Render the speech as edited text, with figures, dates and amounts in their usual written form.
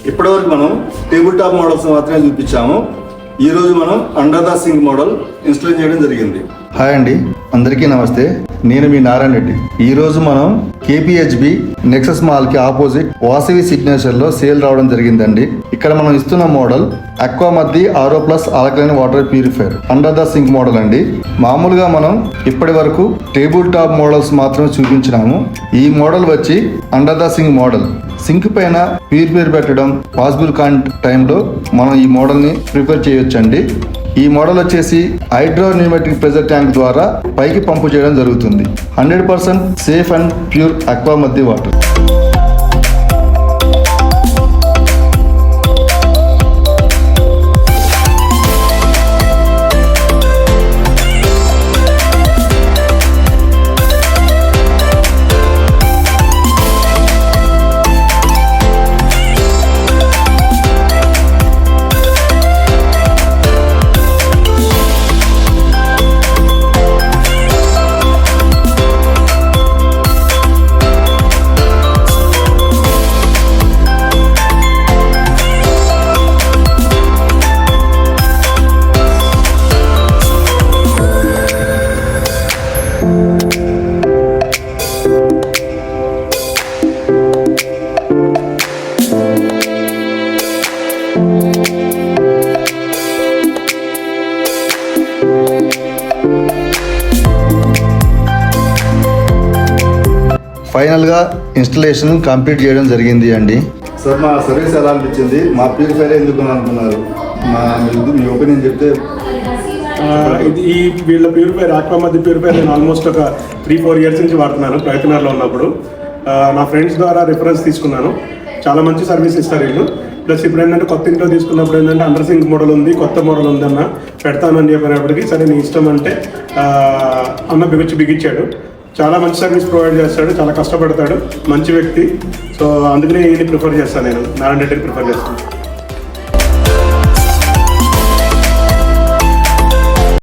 ఇప్పటివరకు మనం table top models మాత్రమే చూపించాము. ఈ రోజు మనం under the sink model install చేయడం జరిగింది. హాయ్ అండి, అందరికీ నమస్తే. నేను మీ నారాయణ రెడ్డి. ఈ రోజు మనం KPHB నెక్సస్ మాల్ కి ఆపోజిట్ వాసవి సిగ్నేచర్ లో సేల్ రావడం జరిగిందండి. ఇక్కడ మనం ఇస్తున్న model Aqua Maddi RO+ alkaline water purifier under the sink model అండి. మామూలుగా మనం ఇప్పటి వరకు టేబుల్ టాప్ మోడల్స్ మాత్రమే చూపించినాము. ఈ మోడల్ వచ్చి under the sink model. Sink పైన ప్యూరిఫైయర్ పెట్టడం పాసిబుల్ కాని టైంలో మనం ఈ మోడల్ని ప్రిపేర్ చేయొచ్చండి. ఈ మోడల్ వచ్చేసి హైడ్రోన్యూమాటిక్ ప్రెజర్ ట్యాంక్ ద్వారా పైకి పంపు చేయడం జరుగుతుంది. 100% safe and pure aqua Maddi water. ఫైనల్గా ఇన్స్టలేషన్ కంప్లీట్ చేయడం జరిగింది అండి. సార్, మా సర్వీస్ ఎలా అనిపించింది? మా ప్యూరిఫైర్ ఎందుకు అనుకున్నారు? మీ ఒపీనియన్ చెప్తే. ఈ వీళ్ళ ప్యూరిఫైర్ ఆక్వా మద్ది ప్యూరిఫైర్ నేను ఆల్మోస్ట్ ఒక 3-4 ఇయర్స్ నుంచి వాడుతున్నాను. ప్రయత్నాల్లో ఉన్నప్పుడు నా ఫ్రెండ్స్ ద్వారా రిఫరెన్స్ తీసుకున్నాను. చాలా మంచి సర్వీస్ ఇస్తారు వీళ్ళు. ప్లస్ ఇప్పుడు ఏంటంటే కొత్త ఇంట్లో తీసుకున్నప్పుడు ఏంటంటే అండర్ సింక్ మోడల్ ఉంది, కొత్త మోడల్ ఉందన్న పెడతానని చెప్పినప్పటికీ సరే నీ ఇష్టం అంటే అన్న బిగించాడు. చాలా మంచి సర్వీస్ ప్రొవైడ్ చేస్తాడు, చాలా కష్టపడతాడు, మంచి వ్యక్తి. సో అందుకనే ఈయన్ని ప్రిఫర్ చేస్తాను, నేను నారాయణ రెడ్డిని ప్రిఫర్ చేస్తాను.